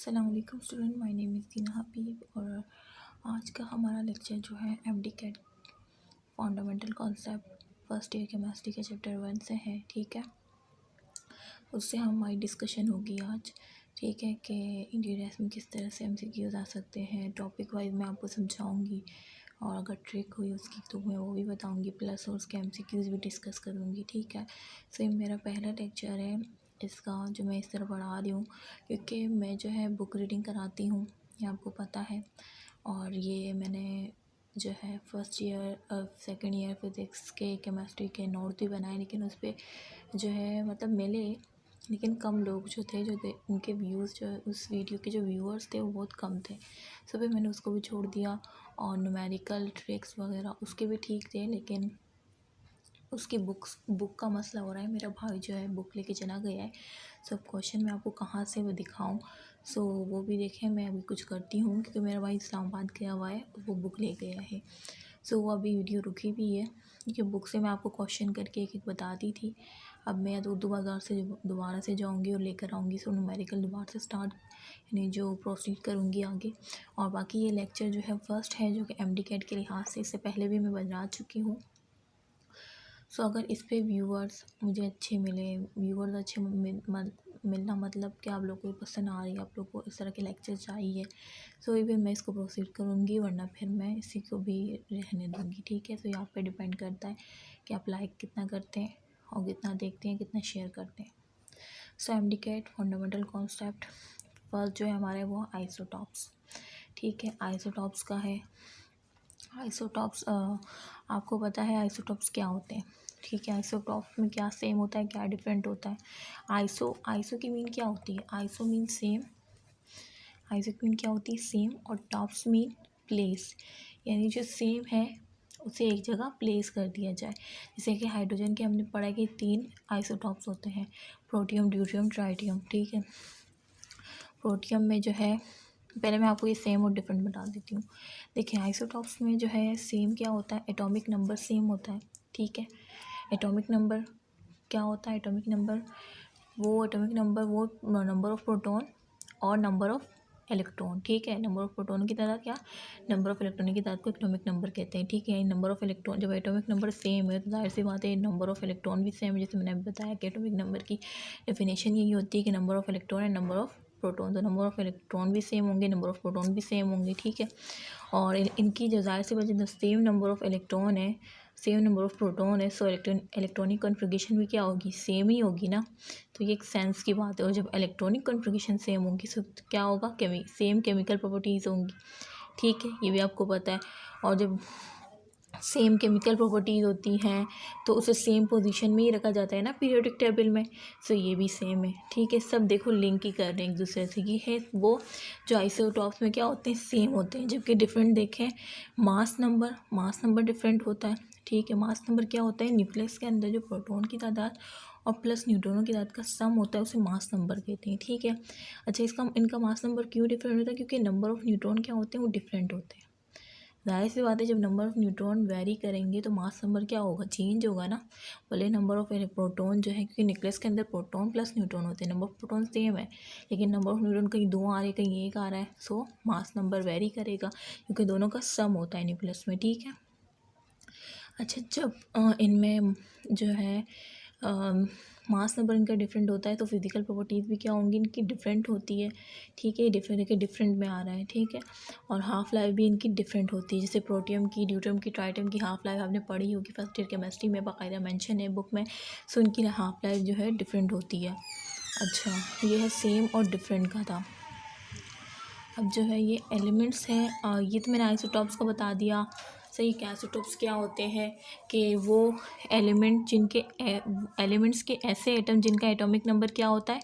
अस्सलाम वालेकुम student, my name is दीना हबीब और आज का हमारा लेक्चर जो है MDCAT fundamental concept first year chemistry के चैप्टर 1 से है। ठीक है, उससे हमारी डिस्कशन होगी आज। ठीक है कि इंटीरियर्स में किस तरह से एमसीक्यूज़ आ सकते हैं, टॉपिक वाइज मैं आपको समझाऊंगी और अगर ट्रिक हुई उसकी तो मैं वो भी बताऊंगी, प्लस और उसके एमसीक्यूज़ भी डिस्कस करूंगी। ठीक है, सो ये मेरा पहला लेक्चर है इसका जो मैं इस तरह पढ़ा रही हूँ, क्योंकि मैं जो है बुक रीडिंग कराती हूँ, ये आपको पता है। और ये मैंने जो है first year second year physics के केमिस्ट्री के नोट भी बनाए, लेकिन उस पर जो है मतलब मिले, लेकिन कम लोग जो थे जो उनके व्यूज़ जो उस वीडियो के जो व्यूअर्स थे वो बहुत कम थे। सो फिर मैंने उसको भी छोड़ दिया। और न्यूमेरिकल ट्रिक्स वगैरह उसके भी ठीक थे, लेकिन उसकी बुक का मसला हो रहा है। मेरा भाई जो है बुक लेके चला गया है। सब क्वेश्चन मैं आपको कहाँ से वो दिखाऊं, सो वो भी देखें। मैं अभी कुछ करती हूँ क्योंकि मेरा भाई इस्लामाबाद गया हुआ है, वो बुक ले गया है। सो वो अभी वीडियो रुकी भी है, क्योंकि बुक से मैं आपको क्वेश्चन करके एक एक बताती थी। अब मैं उर्दू बाज़ार से दोबारा से जाऊंगी और लेकर आऊँगी, सो न्यूमेरिकल दोबारा से स्टार्ट यानी जो प्रोसीड करूँगी आगे। और बाकी ये लेक्चर जो है फर्स्ट है जो कि एमडीकेट के लिहाज से, इससे पहले भी मैं बता चुकी हूँ। सो अगर इस पे व्यूअर्स मुझे अच्छे मिले, व्यूअर्स अच्छे मिलना मतलब कि आप लोगों को पसंद आ रही है, आप लोग को इस तरह के लेक्चर चाहिए, सो ये मैं इसको प्रोसीड करूँगी, वरना फिर मैं इसी को भी रहने दूँगी। ठीक है, सो ये आप पे डिपेंड करता है कि आप लाइक कितना करते हैं और कितना देखते हैं, कितना शेयर करते हैं। सो एमडीकेट फंडामेंटल कॉन्सेप्ट फर्स्ट जो है हमारे वो आइसोटॉप्स। ठीक है, आइसोटॉप्स का है। आइसोटॉप्स आपको पता है आइसोटॉप्स क्या होते हैं। ठीक है, आइसोटॉप्स में क्या सेम होता है, क्या डिफरेंट होता है। आइसो की मीन क्या होती है, आइसो मीन सेम। आइसो की मीन क्या होती है, सेम। और टॉप्स मीन प्लेस, यानी जो सेम है उसे एक जगह प्लेस कर दिया जाए। जैसे कि हाइड्रोजन के हमने पढ़ा कि 3 आइसोटॉप्स होते हैं, प्रोटियम, ड्यूटियम, ट्राइटियम। ठीक है, प्रोटियम में जो है, पहले मैं आपको ये सेम और डिफरेंट बता देती हूँ। देखिए आइसोटॉप्स में जो है सेम क्या होता है, एटॉमिक नंबर सेम होता है। ठीक है, एटॉमिक नंबर क्या होता है, एटॉमिक नंबर वो नंबर ऑफ प्रोटॉन और नंबर ऑफ इलेक्ट्रॉन। ठीक है, नंबर ऑफ प्रोटॉन की तादाद क्या, नंबर ऑफ इलेक्ट्रॉन की तादाद को एटॉमिक नंबर कहते हैं। ठीक है, नंबर ऑफ इलेक्ट्रॉन, जब एटॉमिक नंबर सेम है तो जाहिर सी बात है नंबर ऑफ इलेक्ट्रॉन भी सेम है। जैसे मैंने बताया कि एटॉमिक नंबर की डेफिनेशन यही होती है कि number of electron and number of proton, तो नंबर ऑफ इलेक्ट्रॉन भी सेम होंगे, नंबर ऑफ प्रोटॉन भी सेम होंगे। ठीक है, और इनकी जो जाहिर सी बात है सेम नंबर ऑफ इलेक्ट्रॉन है, सेम नंबर ऑफ प्रोटॉन है, सो इलेक्ट्रॉनिक कॉन्फ़िगरेशन भी क्या होगी, सेम ही होगी ना। तो ये एक सेंस की बात है। और जब इलेक्ट्रॉनिक कॉन्फ़िगरेशन सेम होगी तो क्या होगा, सेम केमिकल प्रॉपर्टीज़ होंगी। ठीक है, ये भी आपको पता है। और जब सेम केमिकल प्रॉपर्टीज़ होती हैं तो उसे सेम पोजीशन में ही रखा जाता है ना पीरियोडिक टेबल में। सो ये भी सेम है। ठीक है, सब देखो लिंक ही कर रहे हैं एक दूसरे से। ये है वो जो आइसोटॉप्स में क्या होते हैं, सेम होते हैं, जबकि डिफरेंट देखें मास नंबर डिफरेंट होता है। ठीक है, मास नंबर क्या होता है, न्यूक्लियस के अंदर जो प्रोटॉन की तादाद और प्लस न्यूट्रॉनों की तादाद का सम होता है, उसे मास नंबर कहते हैं। ठीक है, अच्छा इनका मास नंबर क्यों डिफरेंट होता है, क्योंकि नंबर ऑफ़ न्यूट्रॉन क्या होते हैं, वो डिफरेंट होते हैं। जाहिर सी बात है जब नंबर ऑफ़ न्यूट्रॉन वेरी करेंगे तो मास नंबर क्या होगा, चेंज होगा ना। भले नंबर ऑफ़ प्रोटॉन जो है, क्योंकि न्यूक्लियस के अंदर प्रोटॉन प्लस न्यूट्रॉन होते हैं, नंबर ऑफ प्रोटॉन सेम है, लेकिन नंबर ऑफ़ न्यूट्रॉन कहीं 2 आ रहे कहीं 1 आ रहा है, सो मास नंबर वेरी करेगा, क्योंकि दोनों का सम होता है न्यूक्लियस में। ठीक है, अच्छा जब इनमें जो है मास नंबर इनका डिफरेंट होता है तो फिज़िकल प्रॉपर्टीज़ भी क्या होंगी, इनकी डिफरेंट होती है। ठीक है, डिफरेंट में आ रहा है। ठीक है, और हाफ़ लाइफ भी इनकी डिफरेंट होती है। जैसे प्रोटियम की, ड्यूटियम की, ट्राइटियम की हाफ़ लाइफ आपने पढ़ी होगी फर्स्ट ईयर केमिस्ट्री में, बाकायदा मेंशन है बुक में। सो इनकी हाफ़ लाइफ जो है डिफरेंट होती है। अच्छा, ये है सेम और डिफरेंट का था। अब जो है ये एलिमेंट्स हैं, ये तो मैंने आइसोटॉप्स का बता दिया। सही, कि आइसोटॉप्स क्या होते हैं कि वो एलिमेंट्स के ऐसे एटम जिनका एटॉमिक नंबर क्या होता है,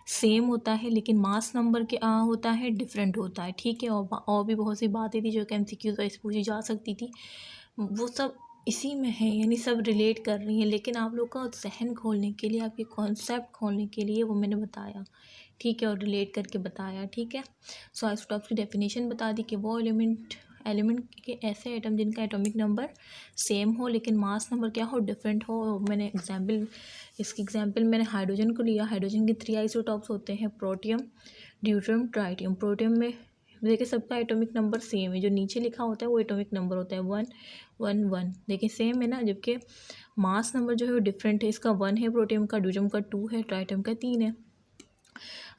सेम होता है, लेकिन मास नंबर क्या होता है, डिफरेंट होता है। ठीक है, और भी बहुत सी बातें थी जो कि एमसीक्यू वाइज पूछी जा सकती थी, वो सब इसी में है, यानी सब रिलेट कर रही हैं। लेकिन आप लोग का जहन खोलने के लिए, आपके कॉन्सेप्ट खोलने के लिए वो मैंने बताया। ठीक है, और रिलेट करके बताया। ठीक है, सो आइसोटॉप्स की डेफिनेशन बता दी कि वो एलिमेंट के ऐसे एटम जिनका एटॉमिक नंबर सेम हो लेकिन मास नंबर क्या हो, डिफरेंट हो। मैंने इसकी एग्जांपल मैंने हाइड्रोजन को लिया। हाइड्रोजन के 3 आइसोटॉप्स होते हैं, प्रोटियम, ड्यूटेरियम, ट्राइटियम। प्रोटियम में देखिए सबका एटॉमिक नंबर सेम है, जो नीचे लिखा होता है वो एटॉमिक नंबर होता है 1 1 1। देखिए सेम है ना, जबकि मास नंबर जो है वो डिफरेंट है। इसका 1 है प्रोटियम का, ड्यूटेरियम का 2 है, ट्राइटियम का 3 है।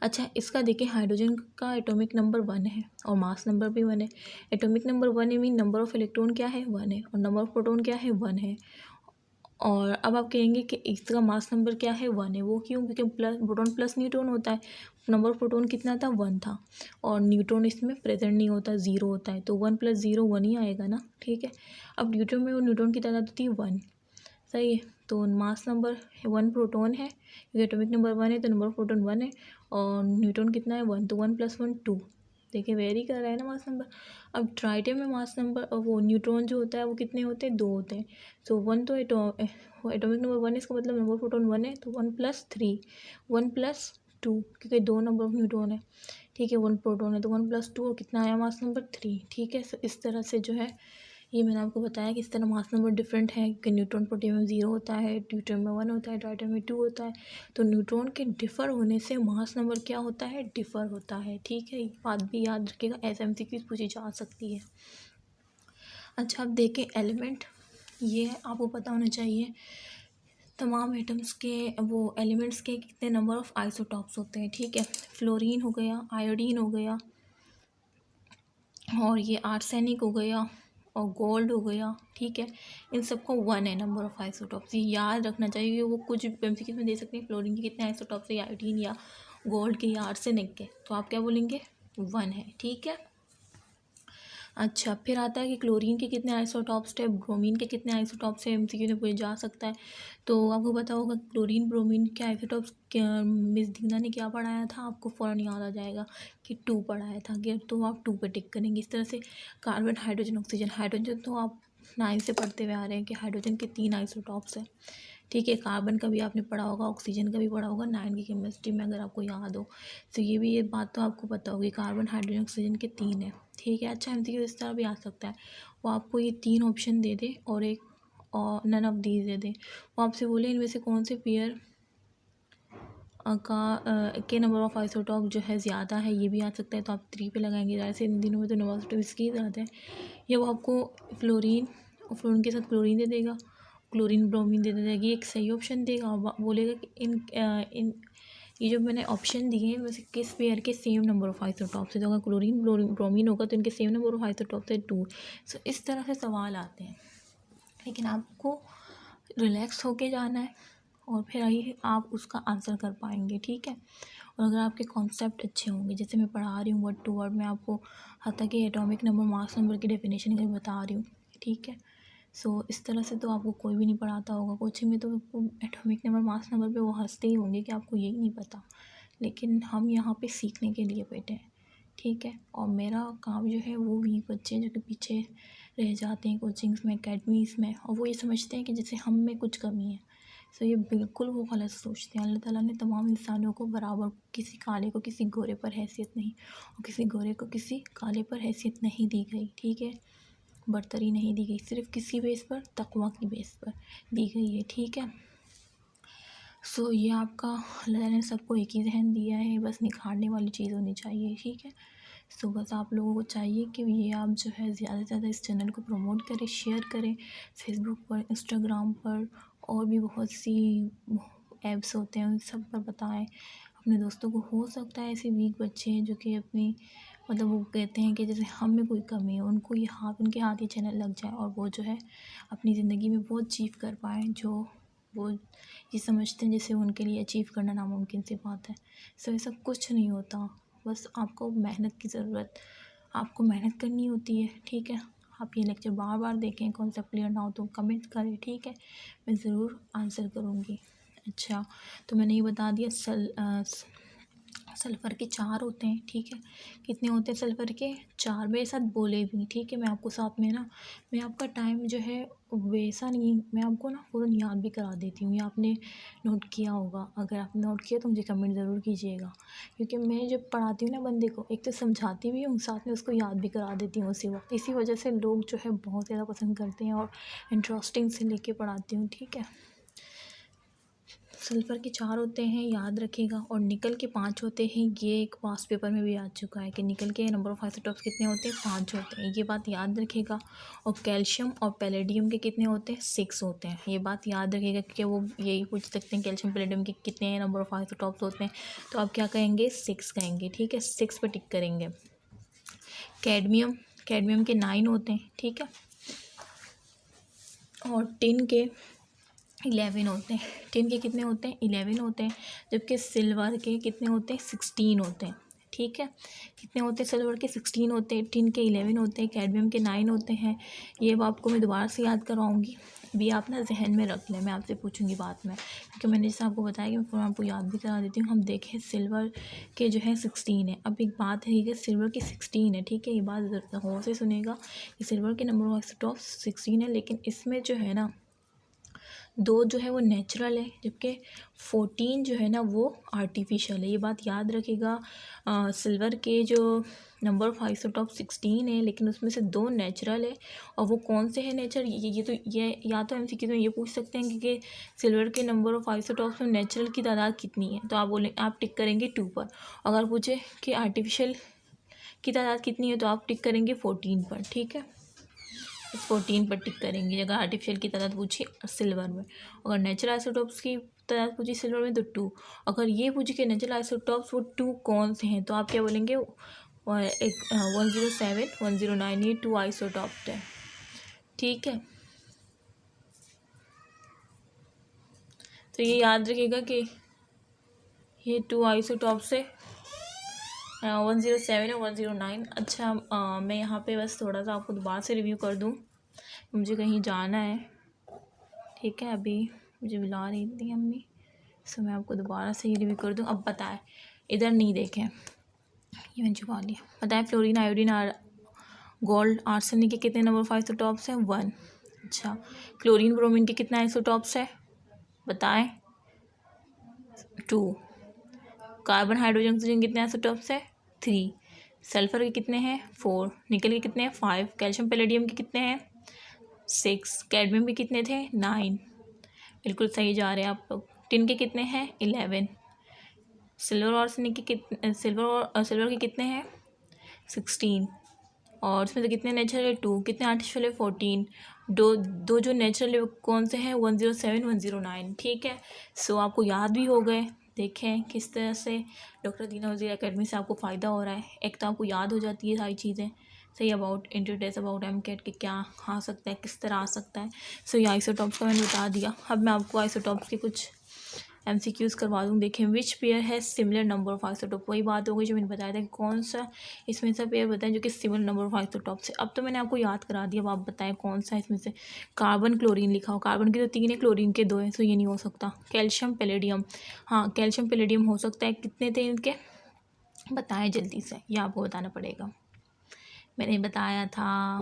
अच्छा, इसका देखिए हाइड्रोजन का एटॉमिक नंबर 1 है और मास नंबर भी 1 है। एटॉमिक नंबर 1 है मीन नंबर ऑफ इलेक्ट्रॉन क्या है 1 है, और नंबर ऑफ प्रोटॉन क्या है 1 है। और अब आप कहेंगे कि इसका मास नंबर क्या है 1 है, वो क्यों? क्योंकि प्लस प्रोटॉन प्लस न्यूट्रॉन होता है। नंबर ऑफ प्रोटॉन कितना था 1 था, और न्यूट्रॉन इसमें प्रेजेंट नहीं होता, 0 होता है, तो 1 + 0 1 ही आएगा ना। ठीक है, अब न्यूट्रॉन में वो न्यूट्रॉन की तादाद होती है 1। सही है, तो मास नंबर 1 प्रोटॉन है, क्योंकि एटॉमिक नंबर 1 है तो नंबर ऑफ प्रोटॉन 1 है, और न्यूट्रॉन कितना है 1, तो 1 + 1 2। देखिए वेरी कर रहा है ना मास नंबर। अब ट्राइटियम में मास नंबर वो न्यूट्रॉन जो होता है वो कितने होते हैं 2 होते हैं। सो 1 तो एटॉमिक नंबर 1 है, इसका मतलब नंबर ऑफ प्रोटॉन 1 है, तो 1 + 3 1 + 2, क्योंकि 2 नंबर ऑफ न्यूट्रॉन है। ठीक है, 1 प्रोटॉन है तो 1 + 2, और कितना आया मास नंबर 3। ठीक है, इस तरह से जो है ये मैंने आपको बताया कि इस तरह मास नंबर डिफरेंट है कि न्यूट्रॉन प्रोटियम में 0 होता है, ड्यूटेरियम में 1 होता है, ट्राइटियम में 2 होता है। तो न्यूट्रॉन के डिफ़र होने से मास नंबर क्या होता है, डिफ़र होता है। ठीक है, ये बात भी याद रखिएगा, एसएमसीक्यू पूछी जा सकती है। अच्छा, अब देखें एलिमेंट, ये आपको पता होना चाहिए तमाम एटम्स के वो एलिमेंट्स के कितने नंबर ऑफ़ आइसोटॉप्स होते हैं। ठीक है, फ्लोरीन हो गया, आयोडीन हो गया, और ये आर्सेनिक हो गया, और गोल्ड हो गया। ठीक है, इन सबको 1 है नंबर ऑफ़ आइसोटॉप्स। ये याद रखना चाहिए कि वो कुछ एमसीक्यू में दे सकते हैं फ्लोरीन के कितने आइसोटॉप्स है, या आयोडीन या गोल्ड के या आर्सेनिक के, तो आप क्या बोलेंगे 1 है। ठीक है, अच्छा फिर आता है कि क्लोरीन के कितने आइसोटॉप्स थे, ब्रोमीन के कितने आइसोटॉप्स है, एमसीक्यू में पूछा जा सकता है। तो आपको पता होगा क्लोरीन ब्रोमीन के आइसोटॉप्स, मिस दीना ने क्या पढ़ाया था, आपको फ़ौरन याद आ जाएगा कि 2 पढ़ाया था, कि तो आप 2 पे टिक करेंगे। इस तरह से कार्बन, हाइड्रोजन, ऑक्सीजन। हाइड्रोजन तो आप 9 से पढ़ते हुए आ रहे हैं कि हाइड्रोजन के 3 आइसोटॉप्स हैं। ठीक है, कार्बन का भी आपने पढ़ा होगा, ऑक्सीजन का भी पढ़ा होगा 9 की केमिस्ट्री में, अगर आपको याद हो तो ये बात तो आपको पता होगी, कार्बन, हाइड्रोजन, ऑक्सीजन के 3 है। ठीक है, अच्छा एमसीक्यू इस तरह भी आ सकता है, वो आपको ये 3 ऑप्शन दे दे और एक और नन ऑफ दीज दे दे, वो आपसे बोले इनमें से कौन से पेयर के नंबर ऑफ़ आइसोटॉप जो है ज़्यादा है, ये भी आ सकता है, तो आप 3 पे लगाएंगे। ज़ाहिर से इन दिनों में तो नंबर ऑफ इसकी ज़्यादा है, या वो आपको फ्लोरीन और फ्लोरीन के साथ क्लोरीन दे देगा, क्लोरीन ब्रोमीन दे देगा, ये एक सही ऑप्शन देगा, और बोलेगा कि इन ये जो मैंने ऑप्शन दिए हैं वैसे किस पेयर के सेम नंबर ऑफ़ आइसोटॉप्स है। तो अगर क्लोरीन ब्रोमीन होगा तो इनके सेम नंबर ऑफ़ आइसोटॉप्स है 2। सो इस तरह से सवाल आते हैं, लेकिन आपको रिलैक्स होके जाना है, और फिर आइए आप उसका आंसर कर पाएंगे। ठीक है, और अगर आपके कॉन्सेप्ट अच्छे होंगे, जैसे मैं पढ़ा रही हूँ वर्ड टू वर्ड, मैं आपको हत्ता कि एटॉमिक नंबर, मास नंबर की डेफिनेशन भी बता रही हूँ। ठीक है, सो इस तरह से तो आपको कोई भी नहीं पढ़ाता होगा कोचिंग में, तो एटॉमिक नंबर, मास नंबर पे वो हंसते ही होंगे कि आपको यही नहीं पता, लेकिन हम यहाँ पे सीखने के लिए बैठे हैं। ठीक है, और मेरा काम जो है वो वीक बच्चे जो कि पीछे रह जाते हैं कोचिंग्स में, अकेडमीज़ में, और वो ये समझते हैं कि जैसे हम में कुछ कमी है। सो ये बिल्कुल वो गलत सोचते हैं। अल्लाह ताला ने तमाम इंसानों को बराबर, किसी काले को किसी गोरे पर हैसियत नहीं, और किसी गोरे को किसी काले पर हैसियत नहीं दी गई। ठीक है, बरतरी नहीं दी गई, सिर्फ़ किसी बेस पर, तकवा की बेस पर दी गई है। ठीक है, सो ये आपका अल्लाह ने सबको एक ही जहन दिया है, बस निखारने वाली चीज़ होनी चाहिए। ठीक है, सो बस आप लोगों को चाहिए कि ये आप जो है ज़्यादा से ज़्यादा इस चैनल को प्रमोट करें, शेयर करें फेसबुक पर, इंस्टाग्राम पर, और भी बहुत सी ऐप्स होते हैं उन सब पर बताएं अपने दोस्तों को। हो सकता है ऐसे वीक बच्चे हैं जो कि अपनी मतलब वो कहते हैं कि जैसे हम में कोई कमी है, उनको ये उनके हाथ ये चैनल लग जाए, और वो जो है अपनी ज़िंदगी में वो अचीव कर पाएँ जो वो ये समझते हैं जैसे उनके लिए अचीव करना नामुमकिन सी बात है। सो ऐसा कुछ नहीं होता, बस आपको मेहनत की ज़रूरत, आपको मेहनत करनी होती है। ठीक है, आप ये लेक्चर बार बार देखें, कॉन्सेप्ट क्लियर ना हो तो कमेंट करें। ठीक है, मैं ज़रूर आंसर करूँगी। अच्छा, तो मैंने ये बता दिया सल्फ़र के 4 होते हैं। ठीक है, कितने होते हैं सल्फ़र के? 4। मेरे साथ बोले भी। ठीक है, मैं आपको साथ में ना, मैं आपका टाइम जो है वैसा नहीं, मैं आपको ना फ़ौरन याद भी करा देती हूँ, या आपने नोट किया होगा। अगर आपने नोट किया तो मुझे कमेंट ज़रूर कीजिएगा, क्योंकि मैं जब पढ़ाती हूँ ना बंदे को, एक तो समझाती भी हूँ, साथ में उसको याद भी करा देती हूँ उसी वक्त। इसी वजह से लोग जो है बहुत ज़्यादा पसंद करते हैं, और इंटरेस्टिंग से लेके पढ़ाती हूँ। ठीक है, सल्फ़र के 4 होते हैं, याद रखिएगा, और निकल के 5 होते हैं। ये एक पास्ट पेपर में भी आ चुका है कि निकल के नंबर ऑफ़ आइसोटॉप्स कितने होते हैं, 5 होते हैं। ये बात याद रखिएगा। और कैल्शियम और पैलेडियम के कितने होते हैं, 6 होते हैं। ये बात याद रखिएगा क्योंकि वो यही पूछ सकते हैं कैल्शियम पैलेडियम के कितने नंबर ऑफ़ आइसोटॉप्स होते हैं। तो आप क्या कहेंगे, 6 कहेंगे। ठीक है, 6 पर टिक करेंगे। कैडमियम के 9 होते हैं। ठीक है, और टिन के 11 होते हैं। टिन के कितने होते हैं, 11 होते हैं। जबकि सिल्वर के कितने होते हैं, 16 होते हैं। ठीक है, कितने होते हैं, सिल्वर के 16 होते हैं, टिन के 11 होते हैं, कैडमियम के 9 होते हैं। ये आपको मैं दोबारा से याद करवाऊँगी, भी आप ना जहन में रख लें। मैं आपसे पूछूंगी बाद में, क्योंकि मैंने जैसे आपको बताया कि मैं फ़ौरन आपको याद भी करा देती हूँ। हम देखें सिल्वर के जो है 16 है। अब एक बात है कि सिल्वर की 16 है। ठीक है, ये बात गौर से सुनेगा कि सिल्वर के नंबर ऑफ आइसोटॉप्स 16 है, लेकिन इसमें जो है ना 2 जो है वो नेचुरल है, जबकि 14 जो है ना वो आर्टिफिशियल है। ये बात याद रखिएगा। सिल्वर के जो नंबर ऑफ आइसोटॉप 16 है, लेकिन उसमें से 2 नेचुरल है। और वो कौन से हैं नेचर, ये तो ये या तो MCQ में ये पूछ सकते हैं कि सिल्वर के नंबर ऑफ आइसोटॉप्स में नेचुरल की तादाद कितनी है, तो आप टिक करेंगे 2 पर। अगर पूछे कि आर्टिफिशियल की तादाद कितनी है, तो आप टिक करेंगे 14 पर। ठीक है, 14 पर टिक करेंगे अगर आर्टिफिशियल की तादाद पूछी सिल्वर में। अगर नेचुरल आइसोटॉप्स की तादाद पूछी सिल्वर में तो 2। अगर ये पूछी कि नेचुरल आइसोटॉप्स वो 2 कौन से हैं, तो आप क्या बोलेंगे, 107, 109, ये 2 आइसोटॉप्स हैं। ठीक है, तो ये याद रखिएगा कि ये 2 आइसोटॉप्स है, 107 और 109। अच्छा, मैं यहाँ पे बस थोड़ा सा आपको दोबारा से रिव्यू कर दूँ, मुझे कहीं जाना है। ठीक है, अभी मुझे बुला रही थी अम्मी, सो मैं आपको दोबारा से ये रिव्यू कर दूँ। अब बताएं, इधर नहीं देखें, ये मैंने छुपा लिया। बताएं, फ्लोरीन, आयोडीन, गोल्ड, आर्सेनिक के कितने नंबर ऑफ आइसोटॉप्स हैं, 1। अच्छा, क्लोरीन, ब्रोमीन के कितने आइसोटॉप्स हैं, बताएं, 2। कार्बन, हाइड्रोजन, ऑक्सीजन कितने आइसोटॉप्स है, 3। सल्फर के कितने हैं, 4। निकल के कितने हैं, 5। कैल्शियम पैलेडियम के कितने हैं, 6। कैडमियम के कितने थे, 9। बिल्कुल सही जा रहे हैं आप लोग। टिन के कितने हैं, 11। सिल्वर और सिल्वर के कितने हैं, 16। और इसमें से कितने नेचुरल है, 2। कितने आर्टिफिशियल है, 14। दो जो नेचुरल है कौन से हैं, 107, 109। ठीक है, सो आपको याद भी हो गए। देखें किस तरह से डॉक्टर दीना वज़ीर एकेडमी से आपको फ़ायदा हो रहा है। एक तो आपको याद हो जाती है सारी चीज़ें सही, अबाउट इंट्रोडक्शन अबाउट MCAT के क्या आ सकता है, किस तरह आ सकता है। सो ये आइसोटॉप्स का मैंने बता दिया। अब मैं आपको आइसोटॉप्स के कुछ MCQs करवा दूँ। देखें, विच पेयर है सिमिलर नंबर ऑफ आइसोटॉप, वही बात हो गई जो मैंने बताया था कि कौन सा इसमें से पेयर बताएं जो कि सिमिलर नंबर ऑफ आइसोटॉप से। अब तो मैंने आपको याद करा दिया, अब आप बताएं कौन सा इसमें से। कार्बन, क्लोरीन लिखा हो, कार्बन के तो 3 है, क्लोरीन के 2 हैं, सो ये नहीं हो सकता। कैल्शियम, पैलेडियम, हाँ कैल्शियम पैलेडियम हो सकता है। कितने थे इनके, बताएं जल्दी से, ये आपको बताना पड़ेगा, मैंने बताया था,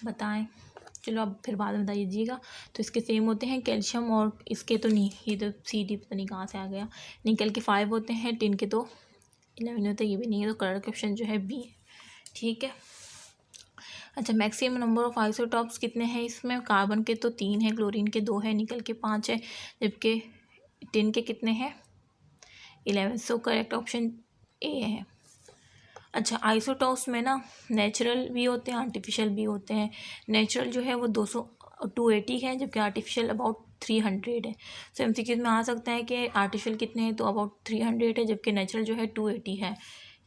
बताएं। चलो अब फिर बाद में बता दीजिएगा। तो इसके सेम होते हैं कैल्शियम, और इसके तो नहीं, ये तो CD पता नहीं कहाँ से आ गया। निकल के 5 होते हैं, टिन के तो 11 होते हैं, ये भी नहीं है, तो करेक्ट ऑप्शन जो है B। ठीक है, अच्छा, मैक्सिमम नंबर ऑफ आइसोटॉप्स कितने हैं इसमें, कार्बन के तो 3 हैं, क्लोरीन के 2 हैं, निकल के 5 है, जबकि टिन के कितने हैं, 11। सो करेक्ट ऑप्शन A है। अच्छा, आइसोटॉप्स में ना नेचुरल भी होते हैं, आर्टिफिशियल भी होते हैं। नेचुरल जो है वो 280 है, जबकि आर्टिफिशियल अबाउट 300 है। सो MCQ में आ सकता है कि आर्टिफिशियल कितने हैं, तो अबाउट 300 है, जबकि नेचुरल जो है 280 है।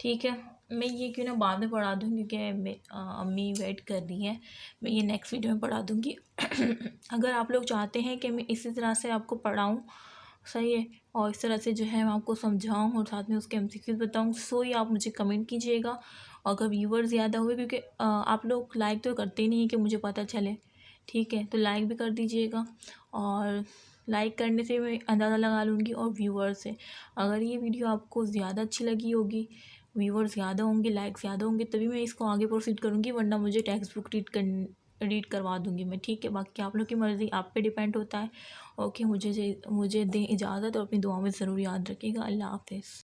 ठीक है, मैं ये क्यों ना बाद में पढ़ा दूँ, क्योंकि अम्मी वेट कर रही हैं, मैं ये नेक्स्ट वीडियो में पढ़ा दूँगी। अगर आप लोग चाहते हैं कि मैं इसी तरह से आपको पढ़ाऊँ, सही है, और इस तरह से जो है मैं आपको समझाऊँ और साथ में उसके MCQs बताऊँ, सो ही आप मुझे कमेंट कीजिएगा। अगर व्यूवर्स ज़्यादा हुए, क्योंकि आप लोग लाइक तो करते ही नहीं है कि मुझे पता चले। ठीक है, तो लाइक भी कर दीजिएगा, और लाइक करने से मैं अंदाज़ा लगा लूँगी, और व्यूवर्स से अगर ये वीडियो आपको ज़्यादा अच्छी लगी होगी, व्यूवर्स ज़्यादा होंगे, लाइक ज़्यादा होंगे, तभी मैं इसको आगे प्रोसीड करूँगी, वरना मुझे टेक्स्ट बुक रीड करवा दूँगी मैं। ठीक है, बाकी आप लोग की मर्ज़ी, आप पे डिपेंड होता है। ओके, मुझे दें इजाज़त, और अपनी दुआ में ज़रूर याद रखिएगा। अल्लाह हाफ़िज़।